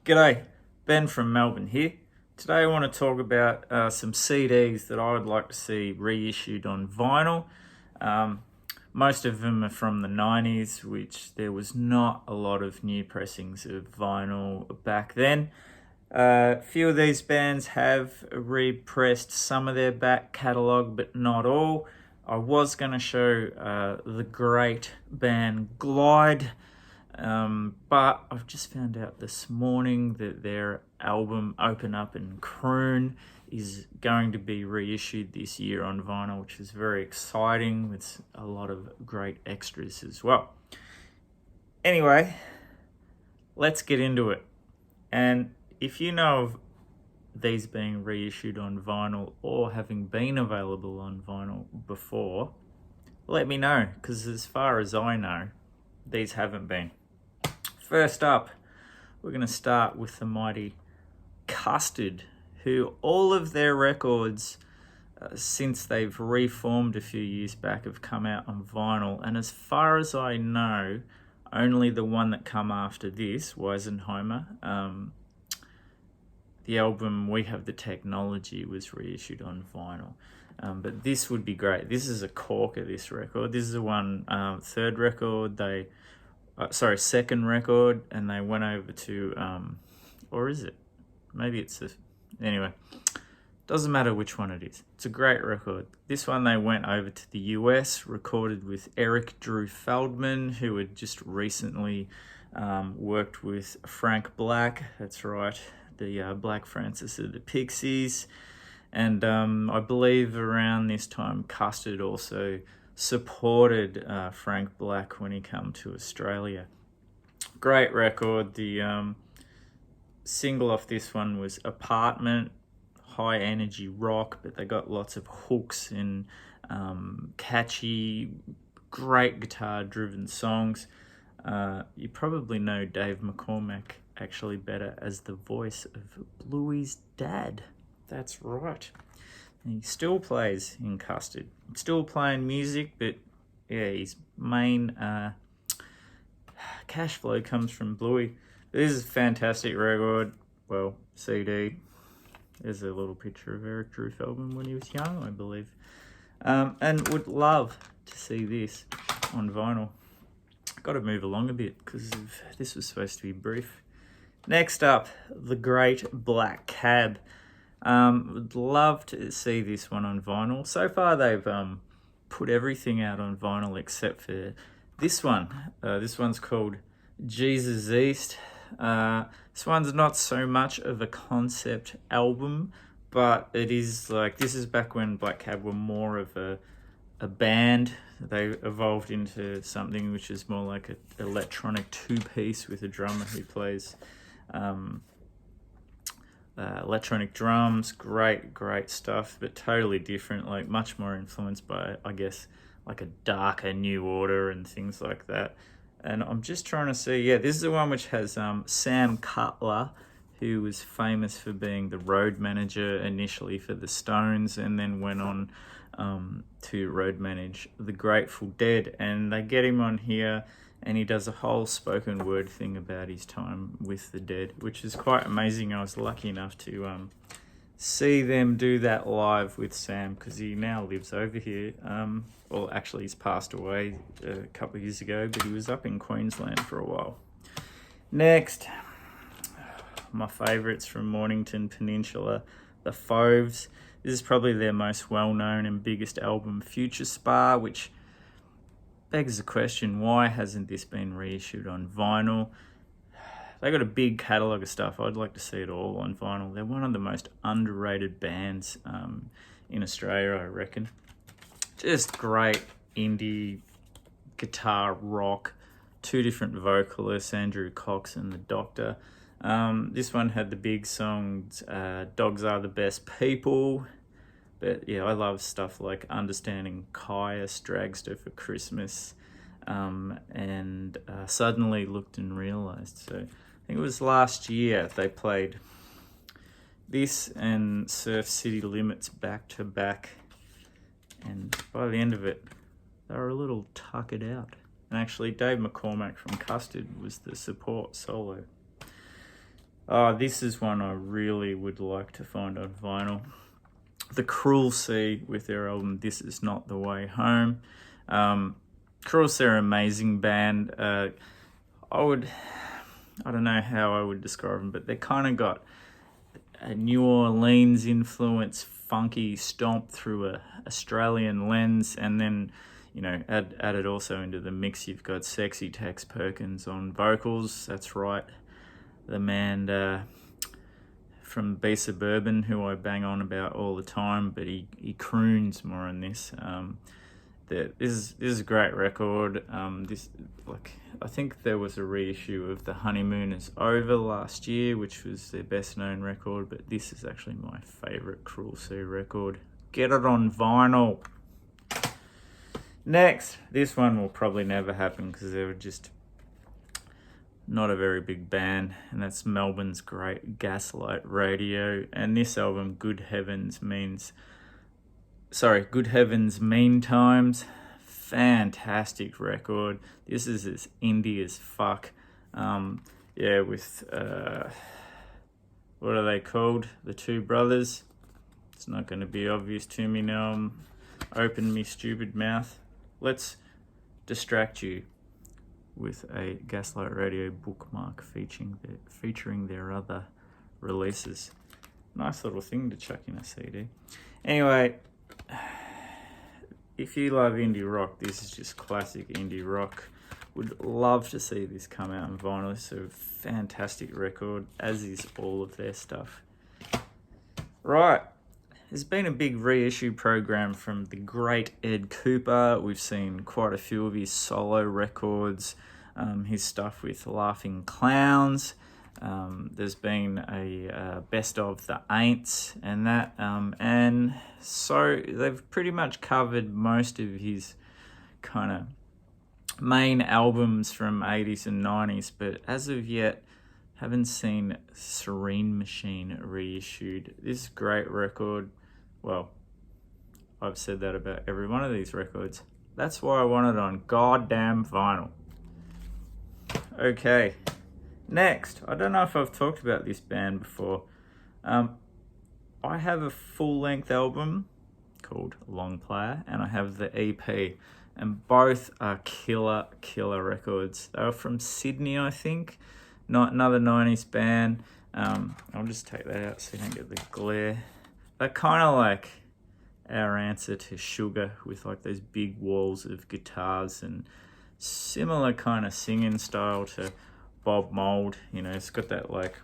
G'day, Ben from Melbourne here. Today I want to talk about some CDs that I would like to see reissued on vinyl. Um, Most of them are from the 90s, which there was not a lot of new pressings of vinyl back then. A few of these bands have repressed some of their back catalogue, but not all. I was going to show the great band Glide, but I've just found out this morning that their album Open Up and Croon is going to be reissued this year on vinyl, which is very exciting with a lot of great extras as well. Anyway, let's get into it. And if you know of these being reissued on vinyl or having been available on vinyl before, let me know, because as far as I know, these haven't been. First up, we're going to start with the mighty Custard, who all of their records since they've reformed a few years back have come out on vinyl, and as far as I know, only the one that come after this, Weisenheimer, the album We Have the Technology, was reissued on vinyl. But this would be great. This is a corker, this record. This is the one, third record, second record, and they went over to, or is it? Maybe it's anyway, doesn't matter which one it is. It's a great record. This one they went over to the US, recorded with Eric Drew Feldman, who had just recently worked with Frank Black. That's right, the Black Francis of the Pixies. And I believe around this time, Custard also supported Frank Black when he came to Australia. Great record. The single off this one was Apartment, high energy rock, but they got lots of hooks and catchy, great guitar driven songs. You probably know Dave McCormack actually better as the voice of Bluey's dad. That's right. And he still plays in Custard. Still playing music, but yeah, his main cash flow comes from Bluey. This is a fantastic record. Well, CD. There's a little picture of Eric Drew Feldman when he was young, I believe. And would love to see this on vinyl. Got to move along a bit because this was supposed to be brief. Next up, The Great Black Cab. Would love to see this one on vinyl. So far they've put everything out on vinyl except for this one. This one's called Jesus East. This one's not so much of a concept album, but it is like, this is back when Black Cab were more of a band. They evolved into something which is more like an electronic two-piece with a drummer who plays electronic drums. Great stuff, but totally different, like much more influenced by, I guess, like a darker New Order and things like that. And I'm just trying to see, yeah, this is the one which has Sam Cutler, who was famous for being the road manager initially for the Stones, and then went on to road manage the Grateful Dead. And they get him on here, and he does a whole spoken word thing about his time with the Dead, which is quite amazing. I was lucky enough to see them do that live with Sam, because he now lives over here. Well, actually, he's passed away a couple of years ago, but he was up in Queensland for a while. Next, my favourites from Mornington Peninsula, the Fauves. This is probably their most well-known and biggest album, Future Spa, which begs the question, why hasn't this been reissued on vinyl? They got a big catalogue of stuff. I'd like to see it all on vinyl. They're one of the most underrated bands in Australia, I reckon. Just great indie guitar rock. Two different vocalists, Andrew Cox and the Doctor. This one had the big songs, Dogs Are the Best People. But yeah, I love stuff like Understanding Caius, Dragster for Christmas, and Suddenly Looked and Realised. So I think it was last year they played this and Surf City Limits back to back. And by the end of it, they were a little tuckered out. And actually, Dave McCormack from Custard was the support solo. Oh, this is one I really would like to find on vinyl. The Cruel Sea with their album This Is Not the Way Home. Cruel Sea are an amazing band. I don't know how I would describe them, but they kind of got a New Orleans influence, funky stomp through a Australian lens, and then added also into the mix. You've got sexy Tex Perkins on vocals. That's right, the man from B Suburban, who I bang on about all the time, but he croons more on this. This is a great record. I think there was a reissue of The Honeymoon Is Over last year, which was their best known record, but this is actually my favourite Cruel Sea record. Get it on vinyl. Next, this one will probably never happen because they were just not a very big band, and that's Melbourne's great Gaslight Radio. And this album, Good Heavens Mean Times, fantastic record. This is as indie as fuck. With what are they called? The two brothers. It's not going to be obvious to me now. Open me stupid mouth. Let's distract you with a Gaslight Radio bookmark featuring their other releases. Nice little thing to chuck in a CD. Anyway, if you love indie rock, this is just classic indie rock. Would love to see this come out on vinyl. It's a fantastic record, as is all of their stuff. Right, there's been a big reissue program from the great Ed Cooper. We've seen quite a few of his solo records, his stuff with Laughing Clowns. There's been a best of the Aints and that, and so they've pretty much covered most of his kind of main albums from 80s and 90s, but as of yet haven't seen Serene Machine reissued. This great record, well, I've said that about every one of these records. That's why I want it on goddamn vinyl. Okay, next, I don't know if I've talked about this band before. I have a full-length album called Long Player, and I have the EP, and both are killer records. They were from Sydney, I think. Not another 90s band. I'll just take that out so you don't get the glare. They're kind of like our answer to Sugar, with like those big walls of guitars, and similar kind of singing style to Bob Mould. It's got that like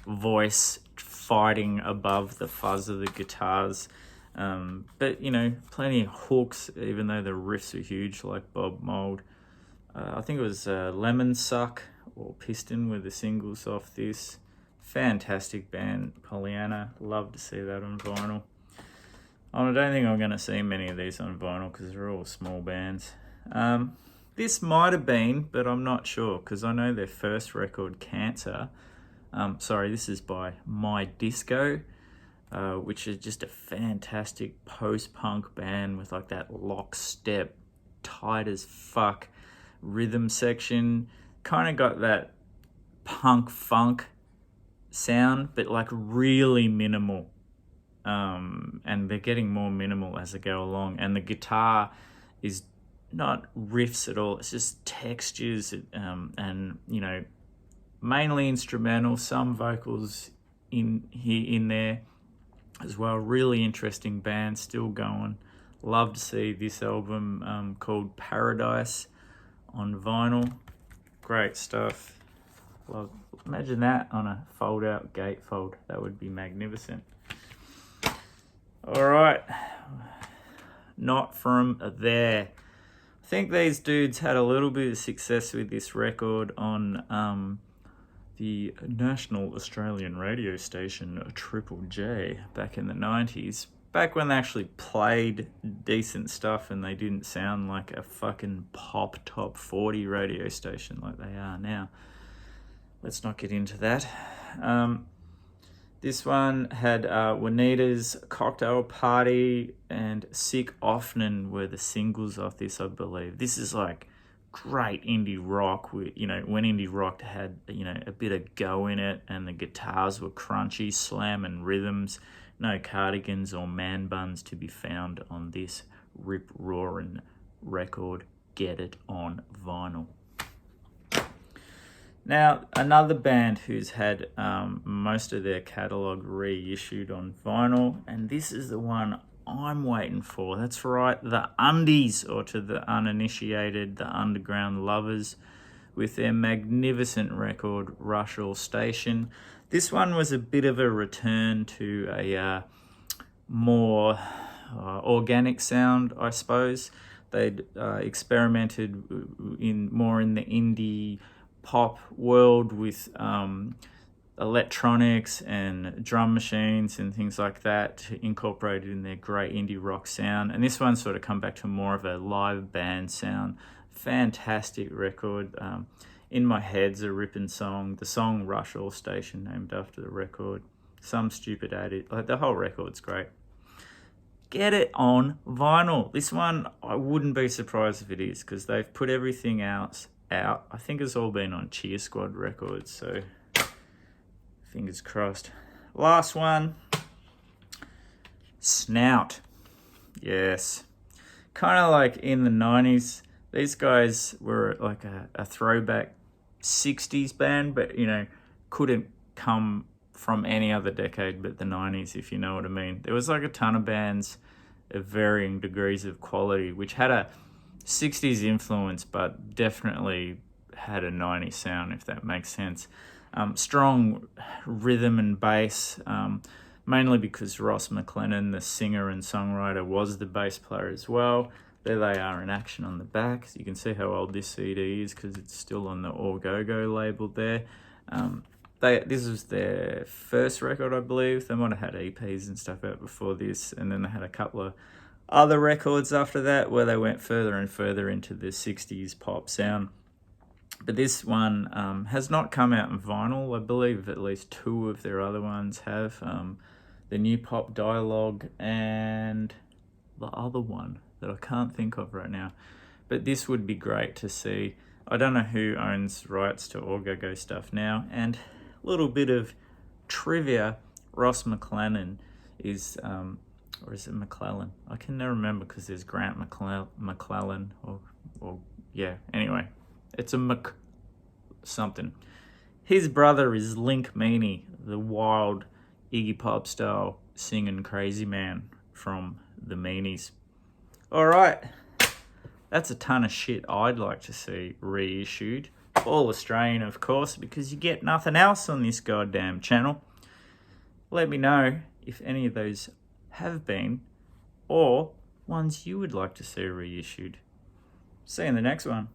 voice fighting above the fuzz of the guitars. But plenty of hooks, even though the riffs are huge like Bob Mould. I think it was Lemon Suck or Piston were the singles off this. Fantastic band, Pollyanna. Love to see that on vinyl. I don't think I'm going to see many of these on vinyl because they're all small bands. This might have been, but I'm not sure, because I know their first record, Cancer. This is by My Disco, which is just a fantastic post-punk band with like that lockstep, tight as fuck rhythm section. Kind of got that punk funk sound, but like really minimal. And they're getting more minimal as they go along. And the guitar is not riffs at all. It's just textures, and mainly instrumental. Some vocals in there as well. Really interesting band, still going. Love to see this album called Paradise on vinyl. Great stuff. Love. Imagine that on a fold-out gatefold. That would be magnificent. All right. Not from there. I think these dudes had a little bit of success with this record on the national Australian radio station Triple J back in the 90s. Back when they actually played decent stuff and they didn't sound like a fucking pop top 40 radio station like they are now. Let's not get into that. This one had Juanita's Cocktail Party and Sick Offnen were the singles off this, I believe. This is like great indie rock with, when indie rock had, a bit of go in it and the guitars were crunchy, slamming rhythms. No cardigans or man buns to be found on this rip-roaring record. Get it on vinyl. Now, another band who's had most of their catalogue reissued on vinyl, and this is the one I'm waiting for. That's right, the Undies, or to the uninitiated, the underground lovers, with their magnificent record, Reissue Station. This one was a bit of a return to a more organic sound, I suppose. They'd experimented in the indie pop world with electronics and drum machines and things like that incorporated in their great indie rock sound. And this one sort of come back to more of a live band sound. Fantastic record. In My Head's a ripping song. The song Reissue Station, named after the record. Some stupid edit. Like, the whole record's great. Get it on vinyl. This one, I wouldn't be surprised if it is, because they've put everything else out. I think it's all been on Cheer Squad Records, so fingers crossed. Last one, Snout. Yes. Kind of like in the 90s, these guys were like a throwback 60s band, but, couldn't come from any other decade but the 90s, if you know what I mean. There was like a ton of bands of varying degrees of quality, which had a 60s influence, but definitely had a 90s sound, if that makes sense. Strong rhythm and bass, mainly because Ross McLennan, the singer and songwriter, was the bass player as well. There they are in action on the back. So you can see how old this CD is because it's still on the Orgogo label there. This was their first record, I believe. They might have had EPs and stuff out before this, and then they had a couple of other records after that where they went further and further into the 60s pop sound. But this one has not come out in vinyl. I believe at least two of their other ones have. The New Pop Dialogue and the other one that I can't think of right now. But this would be great to see. I don't know who owns rights to Orgogo stuff now. And a little bit of trivia, Ross McLennan is... or is it McClellan? I can never remember because there's Grant McClellan or yeah, anyway. It's a something. His brother is Link Meaney, the wild Iggy Pop style singing crazy man from the Meanies. All right, that's a ton of shit I'd like to see reissued. All Australian, of course, because you get nothing else on this goddamn channel. Let me know if any of those have been, or ones you would like to see reissued. See you in the next one.